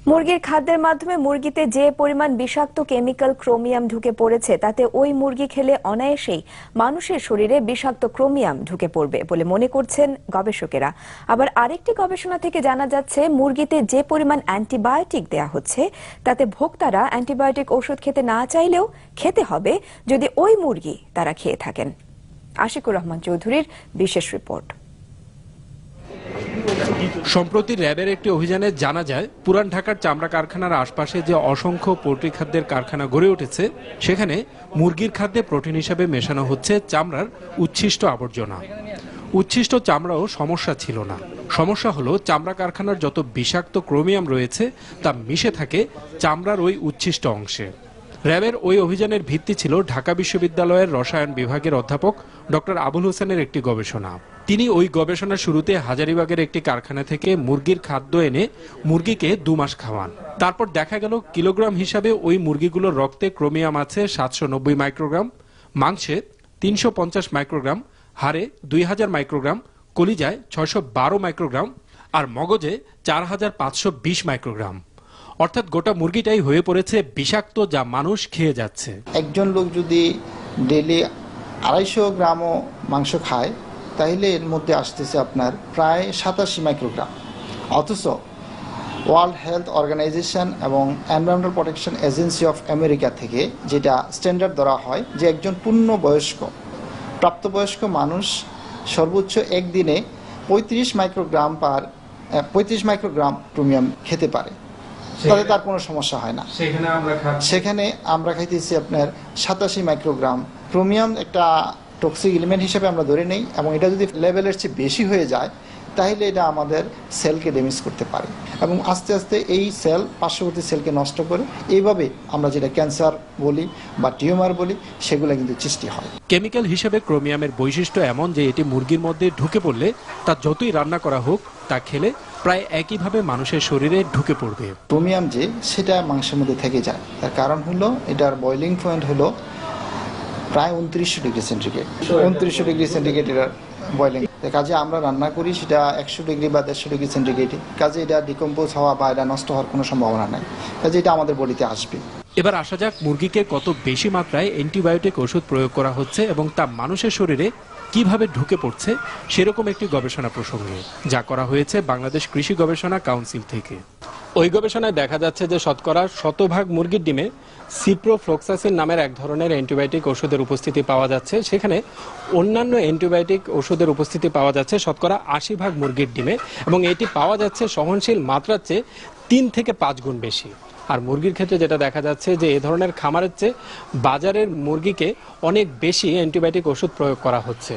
মুরগির খাদ্যের মাধ্যমে মুরগিতে যে পরিমাণ বিষাক্ত কেমিক্যাল ক্রোমিয়াম ঢুকে পড়েছে তাতে ওই মুরগি খেলে অনায়াসেই মানুষের শরীরে বিষাক্ত ক্রোমিয়াম ঢুকে পড়বে বলে মনে করছেন গবেষকেরা। আবার আরেকটি গবেষণা থেকে জানা যাচ্ছে মুরগিতে যে পরিমাণ অ্যান্টিবায়োটিক দেয়া হচ্ছে তাতে ভোক্তারা অ্যান্টিবায়োটিক ওষুধ খেতে না চাইলেও খেতে হবে যদি ওই মুরগি তারা খেয়ে থাকেন। আশিকুর রহমান চৌধুরীর বিশেষ রিপোর্ট। সম্প্রতি র্যাবের একটি অভিযানে জানা যায় পুরান ঢাকার চামড়া কারখানার আশপাশে যে অসংখ্য পোল্ট্রি খাদ্যের কারখানা গড়ে উঠেছে সেখানে মুরগির খাদ্যে প্রোটিন হিসেবে মেশানো হচ্ছে চামড়ার উচ্ছিষ্ট আবর্জনা। উচ্ছিষ্ট চামড়াও সমস্যা ছিল না, সমস্যা হলো চামড়া কারখানার যত বিষাক্ত ক্রোমিয়াম রয়েছে তা মিশে থাকে চামড়ার ওই উচ্ছিষ্ট অংশে। র্যাবের ওই অভিযানের ভিত্তি ছিল ঢাকা বিশ্ববিদ্যালয়ের রসায়ন বিভাগের অধ্যাপক ডক্টর আবুল হোসেনের একটি গবেষণা। তিনি ওই গবেষণার শুরুতে হাজারীবাগের একটি কারখানা থেকে মুরগির খাদ্য এনে মুরগিকে 2 মাস খাওয়ান। তারপর দেখা গেল কিলোগ্রাম হিসাবে ওই মুরগিগুলোর রক্তে ক্রোমিয়াম আছে 790 মাইক্রোগ্রাম, মাংসে 350 মাইক্রোগ্রাম, হাড়ে 2000 মাইক্রোগ্রাম, কলিজায় 612 মাইক্রোগ্রাম আর মগজে 4520 মাইক্রোগ্রাম। অর্থাৎ গোটা মুরগিটাই হয়ে পড়েছে বিষাক্ত, যা মানুষ খেয়ে যাচ্ছে। একজন লোক যদি ডেইলি 250 গ্রামও মাংস খায় তাহলে এর মধ্যে আসতেছে আপনার প্রায় 87 মাইক্রোগ্রাম। অথচ ওয়ার্ল্ড হেলথ অর্গানাইজেশন এবং environmental protection agency of America থেকে যেটা স্ট্যান্ডার্ড ধরা হয় যে একজন পূর্ণবয়স্ক প্রাপ্তবয়স্ক মানুষ সর্বোচ্চ একদিনে 35 মাইক্রোগ্রাম ক্রোমিয়াম খেতে পারে, তাহলে তার কোনো সমস্যা হয় না। সেখানে আমরা খাইতেছি আপনার 87 মাইক্রোগ্রাম ক্রোমিয়াম। একটা টক্সিক এলিমেন্ট হিসেবে আমরা ধরে নেই, এবং এটা যদি লেভেলের চেয়ে বেশি হয়ে যায় তাহলে এটা আমাদের সেলকে ড্যামেজ করতে পারে এবং আস্তে আস্তে এই সেল পার্শ্ববর্তী সেলকে নষ্ট করে। এইভাবে আমরা যেটা ক্যান্সার বলি বা টিউমার বলি সেগুলো কিন্তু সৃষ্টি হয়। কেমিক্যাল হিসেবে ক্রোমিয়ামের বৈশিষ্ট্য এমন যে এটি মুরগির মধ্যে ঢুকে পড়লে তা যতই রান্না করা হোক তা খেলে প্রায় একইভাবে মানুষের শরীরে ঢুকে পড়বে। ক্রোমিয়াম যে সেটা মাংসের মধ্যে থেকে যায়, তার কারণ হলো এটার বয়লিং পয়েন্ট হলো প্রায় 2900 ডিগ্রি সেন্টিগ্রেড। 2900 ডিগ্রি সেন্টিগ্রেড এটার বয়লিং। কাজে আমরা রান্না করি সেটা 100 ডিগ্রি বা 150 ডিগ্রি সেন্টিগ্রেডে। কাজে এটা ডিকম্পোজ হওয়া বা এটা নষ্ট হওয়ার কোনো সম্ভাবনা নাই। কাজে এটা আমাদের বডিতে আসবে। এবার আসা যাক মুরগিকে কত বেশি মাত্রায় অ্যান্টিবায়োটিক ওষুধ প্রয়োগ করা হচ্ছে এবং তা মানুষের শরীরে কিভাবে ঢুকে পড়ছে সেরকম একটি গবেষণা প্রসঙ্গে, যা করা হয়েছে বাংলাদেশ কৃষি গবেষণা কাউন্সিল থেকে। ওই গবেষণায় দেখা যাচ্ছে যে শতকরা 100% মুরগির ডিমে সিপ্রোফ্লক্সাসিন নামের এক ধরনের অ্যান্টিবায়োটিক ওষুধের উপস্থিতি পাওয়া যাচ্ছে। সেখানে অন্যান্য অ্যান্টিবায়োটিক ওষুধের উপস্থিতি পাওয়া যাচ্ছে শতকরা 80% মুরগির ডিমে, এবং এটি পাওয়া যাচ্ছে সহনশীল মাত্রার চেয়ে 3 থেকে 5 গুণ বেশি। আর মুরগির ক্ষেত্রে যেটা দেখা যাচ্ছে যে এ ধরনের খামারের চেয়ে বাজারের মুরগিকে অনেক বেশি অ্যান্টিবায়োটিক ওষুধ প্রয়োগ করা হচ্ছে।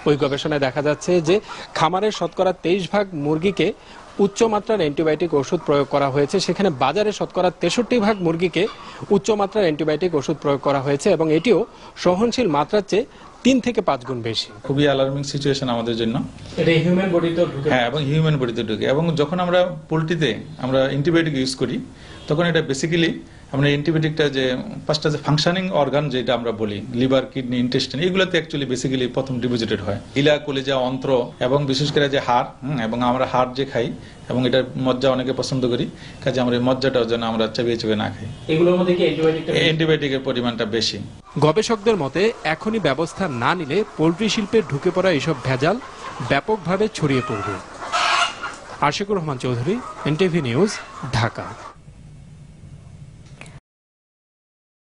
ওই গবেষণায় দেখা যাচ্ছে যে খামারের শতকরা 23% মুরগিকে উচ্চমাত্রার অ্যান্টিবায়োটিক ওষুধ প্রয়োগ করা হয়েছে, সেখানে বাজারে শতকরা 63% মুরগিকে উচ্চমাত্রার অ্যান্টিবায়োটিক ওষুধ প্রয়োগ করা হয়েছে, এবং এটিও সহনশীল মাত্রার চেয়ে 3 থেকে 5 গুণ বেশি। খুবই অ্যালার্মিং সিচুয়েশন আমাদের জন্য। এটা হিউম্যান বডিতে ঢুকে, হ্যাঁ, এবং হিউম্যান বডিতে ঢুকে। এবং যখন আমরা পোল্ট্রিতে আমরা অ্যান্টিবায়োটিক ইউজ করি তখন এটা বেসিক্যালি আমরা অ্যান্টিবায়োটিকটা যে 5টা যে ফাংশনিং অর্গান যেটা আমরা বলি লিভার, কিডনি, ইন্টেস্টাইন, এগুলোতে অ্যাকচুয়ালি বেসিক্যালি প্রথম ডিপোজিটেড হয়। ইলা, কলিজা, অন্ত্র এবং বিশেষ করে যে হাড়, এবং আমরা হাড় যে খাই এবং এটা মজ্জা অনেকে পছন্দ করি, কাজে আমরা এই মজ্জাটাও যেন আমরা চেবিয়ে চেবিয়ে না খাই। এগুলোর মধ্যে কি অ্যান্টিবায়োটিকের পরিমাণটা বেশি। গবেষকদের মতে এখনই ব্যবস্থা না নিলে পোল্ট্রি শিল্পে ঢুকে পড়া এসব ভেজাল ব্যাপকভাবে ছড়িয়ে পড়বে। Ashikur Rahman Chowdhury, NTV news, Dhaka.